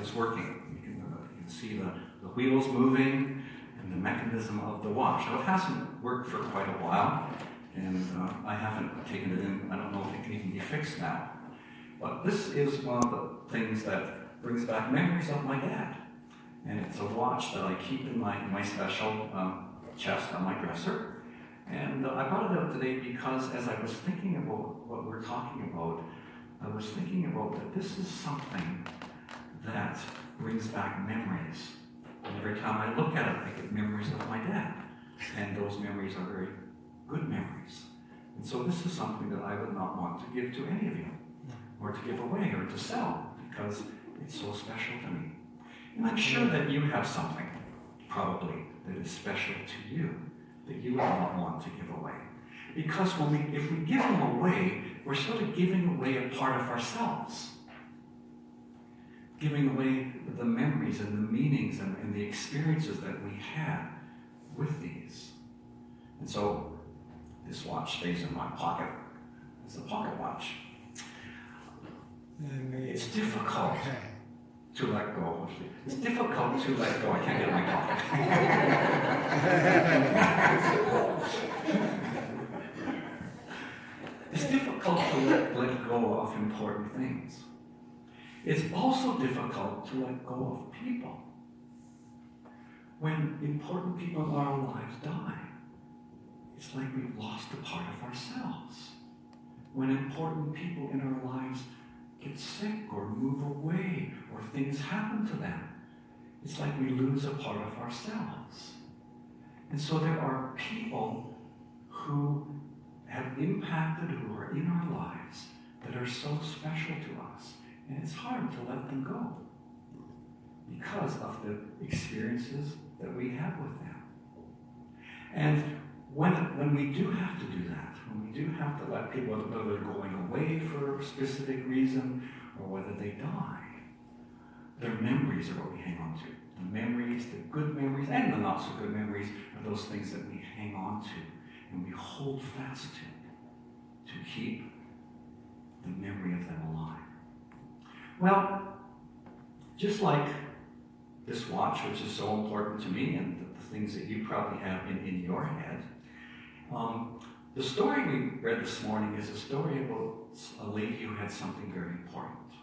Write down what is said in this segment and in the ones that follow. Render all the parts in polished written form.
it's working. You can see the wheels moving and the mechanism of the watch. Now, it hasn't worked for quite a while, and I haven't taken it in. I don't know if it can even be fixed now. But this is one of the things that brings back memories of my dad. And it's a watch that I keep in my special chest on my dresser. And I brought it out today because as I was thinking about what we're talking about, I was thinking about that this is something that brings back memories. And every time I look at it, I get memories of my dad. And those memories are very good memories. And so this is something that I would not want to give to any of you, or to give away, or to sell, because it's so special to me. And I'm sure that you have something, probably, that is special to you, that you would not want to give away. Because if we give them away, we're sort of giving away a part of ourselves. Giving away the memories and the meanings and the experiences that we had with these. And so, this watch stays in my pocket. It's a pocket watch. It's difficult to let go. It's difficult to let go. I can't get it in my pocket. It's difficult to let go of important things. It's also difficult to let go of people. When important people in our lives die, it's like we've lost a part of ourselves. When important people in our lives get sick or move away or things happen to them, it's like we lose a part of ourselves. And so there are people who have impacted, who are in our lives, that are so special to us. And it's hard to let them go because of the experiences that we have with them. And when we do have to do that, when we do have to let people, whether they're going away for a specific reason or whether they die, their memories are what we hang on to. The memories, the good memories, and the not so good memories are those things that we hang on to and we hold fast to keep the memory of them alive. Well, just like this watch, which is so important to me, and the things that you probably have in your head, the story we read this morning is a story about a lady who had something very important.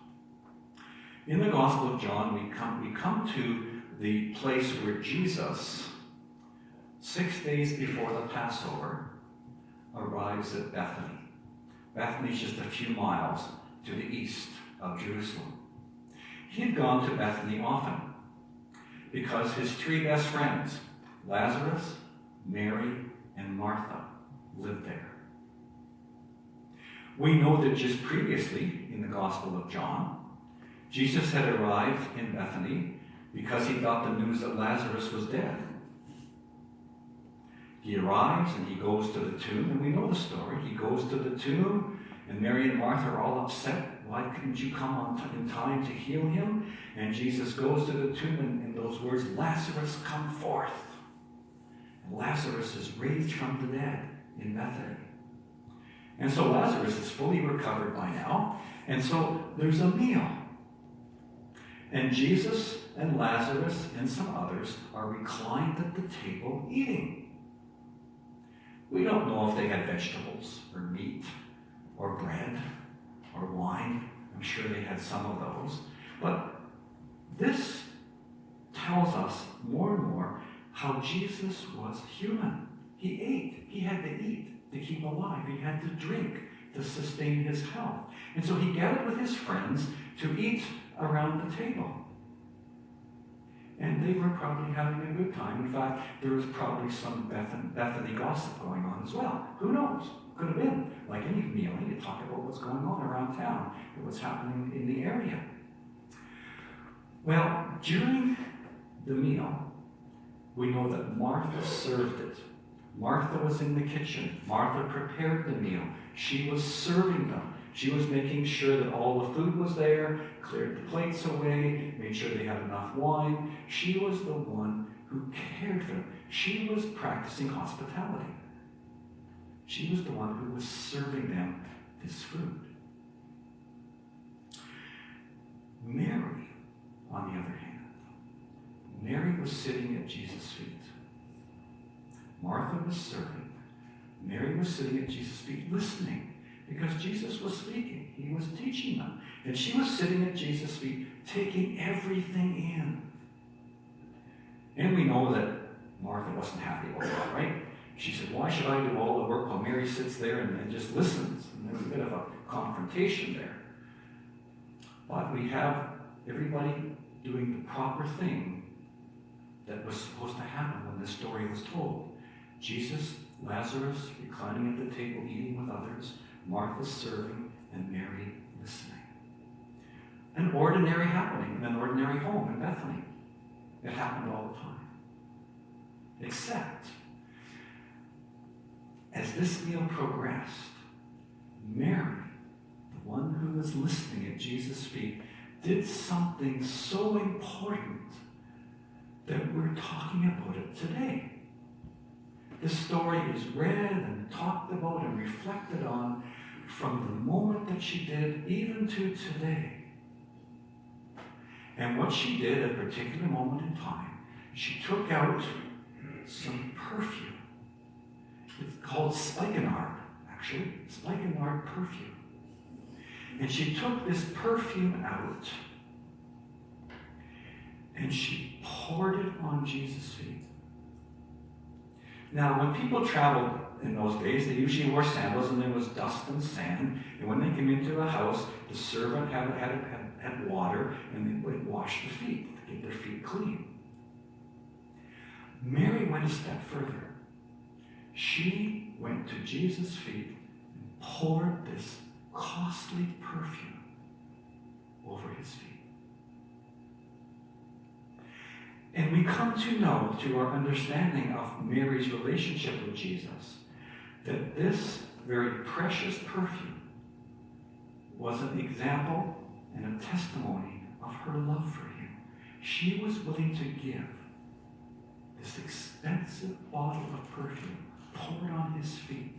In the Gospel of John, we come to the place where Jesus, 6 days before the Passover, arrives at Bethany. Bethany is just a few miles to the east of Jerusalem. He had gone to Bethany often because his three best friends, Lazarus, Mary, and Martha, lived there. We know that just previously in the Gospel of John, Jesus had arrived in Bethany because he got the news that Lazarus was dead. He arrives and he goes to the tomb, and we know the story. He goes to the tomb, and Mary and Martha are all upset. Why couldn't you come in time to heal him? And Jesus goes to the tomb, and those words, Lazarus, come forth. And Lazarus is raised from the dead in Bethany. And so Lazarus is fully recovered by now, and so there's a meal. And Jesus and Lazarus and some others are reclined at the table eating. We don't know if they had vegetables or meat or bread or wine. I'm sure they had some of those. But this tells us more and more how Jesus was human. He ate. He had to eat to keep alive. He had to drink to sustain his health. And so he gathered with his friends to eat around the table. And they were probably having a good time. In fact, there was probably some Bethany gossip going on as well. Who knows? Could have been. Like any meal, you talk about what's going on around town and what's happening in the area. Well, during the meal, we know that Martha served it. Martha was in the kitchen. Martha prepared the meal. She was serving them. She was making sure that all the food was there, cleared the plates away, made sure they had enough wine. She was the one who cared for them. She was practicing hospitality. She was the one who was serving them this food. Mary, on the other hand, Mary was sitting at Jesus' feet. Martha was serving. Mary was sitting at Jesus' feet listening because Jesus was speaking. He was teaching them. And she was sitting at Jesus' feet taking everything in. And we know that Martha wasn't happy about that, right? She said, why should I do all the work while Mary sits there and just listens? And there was a bit of a confrontation there. But we have everybody doing the proper thing that was supposed to happen when this story was told. Jesus, Lazarus reclining at the table eating with others, Martha serving, and Mary listening. An ordinary happening in an ordinary home in Bethany. It happened all the time. Except, as this meal progressed, Mary, the one who was listening at Jesus' feet, did something so important that we're talking about it today. This story is read and talked about and reflected on from the moment that she did even to today. And what she did at a particular moment in time, she took out some perfume. It's called spikenard, actually, spikenard perfume. And she took this perfume out and she poured it on Jesus' feet. Now, when people traveled in those days, they usually wore sandals and there was dust and sand. And when they came into a house, the servant had water and they would wash the feet to get their feet clean. Mary went a step further. She went to Jesus' feet and poured this costly perfume over his feet. And we come to know, through our understanding of Mary's relationship with Jesus, that this very precious perfume was an example and a testimony of her love for him. She was willing to give this expensive bottle of perfume poured on his feet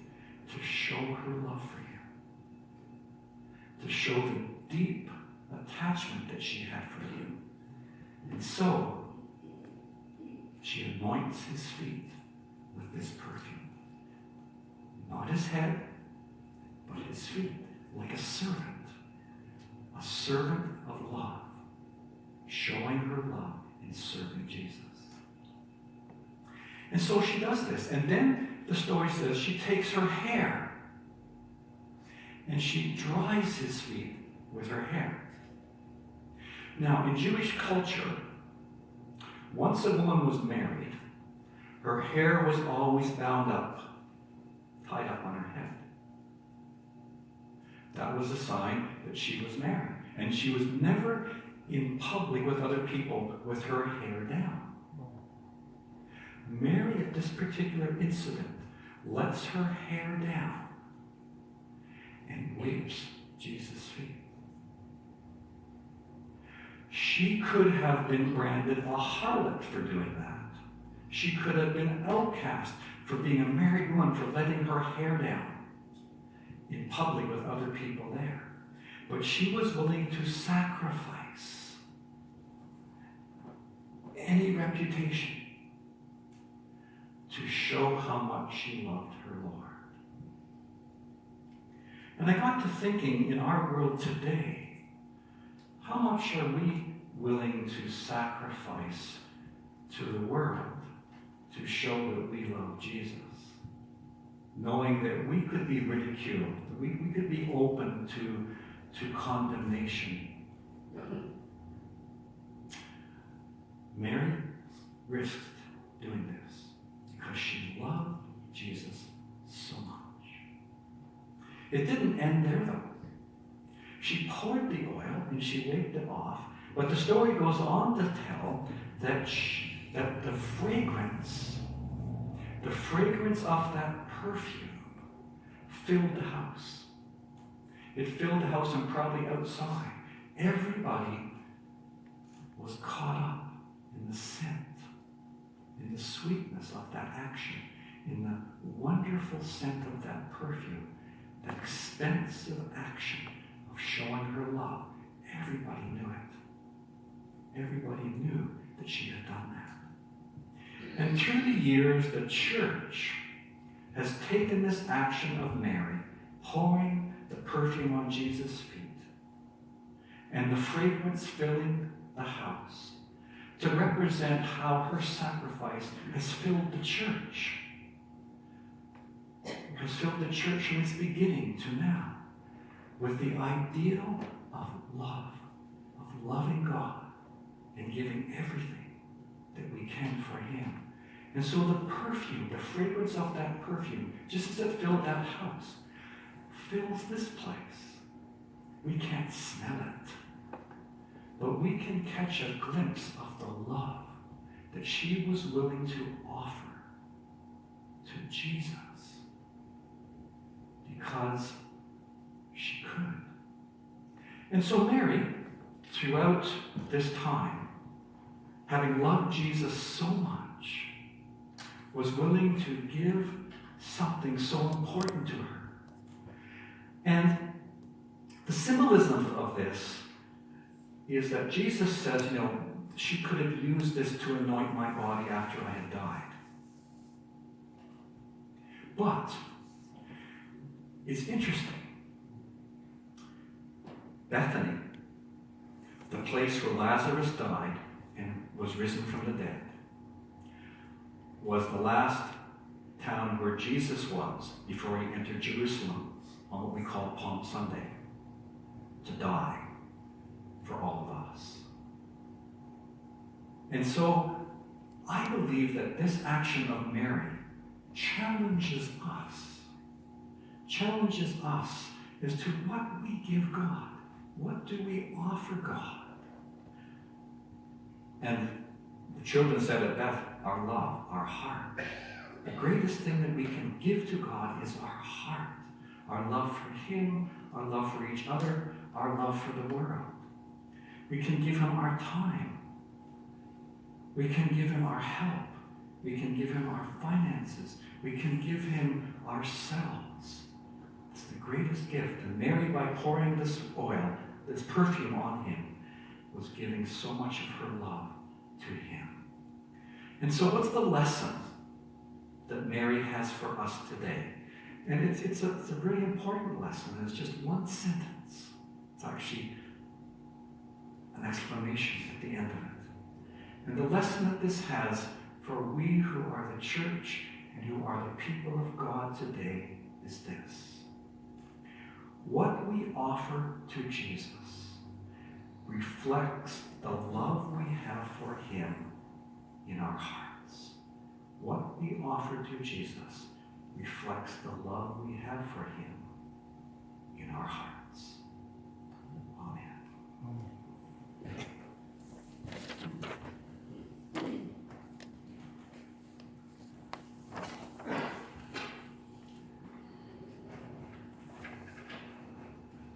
to show her love for him, to show the deep attachment that she had for him. And so, she anoints his feet with this perfume. Not his head, but his feet, like a servant of love, showing her love in serving Jesus. And so she does this. And then the story says she takes her hair and she dries his feet with her hair. Now, in Jewish culture, once a woman was married, her hair was always bound up, tied up on her head. That was a sign that she was married. And she was never in public with other people with her hair down. Mary, at this particular incident, lets her hair down and wipes Jesus' feet. She could have been branded a harlot for doing that. She could have been outcast for being a married woman, for letting her hair down in public with other people there. But she was willing to sacrifice any reputation to show how much she loved her Lord. And I got to thinking, in our world today, how much are we willing to sacrifice to the world to show that we love Jesus? Knowing that we could be ridiculed, we could be open to condemnation. Mary risked doing this because she loved Jesus so much. It didn't end there, though. She poured the oil and she wiped it off, but the story goes on to tell that the fragrance of that perfume filled the house. It filled the house and probably outside. Everybody was caught up in the scent, in the sweetness of that action, in the wonderful scent of that perfume, the expensive action of showing her love. Everybody knew it. everybody knew that she had done that. And through the years, the church has taken this action of Mary, pouring the perfume on Jesus' feet, and the fragrance filling the house, to represent how her sacrifice has filled the church. Has filled the church from its beginning to now with the ideal of love, of loving God and giving everything that we can for Him. And so the perfume, the fragrance of that perfume, just as it filled that house, fills this place. We can't smell it, but we can catch a glimpse of the love that she was willing to offer to Jesus because she could. And so Mary, throughout this time, having loved Jesus so much, was willing to give something so important to her. And the symbolism of this is that Jesus says, she could have used this to anoint my body after I had died. But it's interesting. Bethany, the place where Lazarus died and was risen from the dead, was the last town where Jesus was before he entered Jerusalem on what we call Palm Sunday, to die for all of us. And so I believe that this action of Mary challenges us as to what we give God. What do we offer God? And the children said at Beth, our love, our heart. The greatest thing that we can give to God is our heart. Our love for Him, our love for each other, our love for the world. We can give Him our time. We can give Him our help. We can give Him our finances. We can give Him ourselves. It's the greatest gift. And Mary, by pouring this oil, this perfume on Him, was giving so much of her love to Him. And so what's the lesson that Mary has for us today? And it's a really important lesson. It's just one sentence. It's actually an exclamation at the end of it. And the lesson that this has for we who are the church and who are the people of God today is this. What we offer to Jesus reflects the love we have for Him in our hearts. What we offer to Jesus reflects the love we have for Him in our hearts.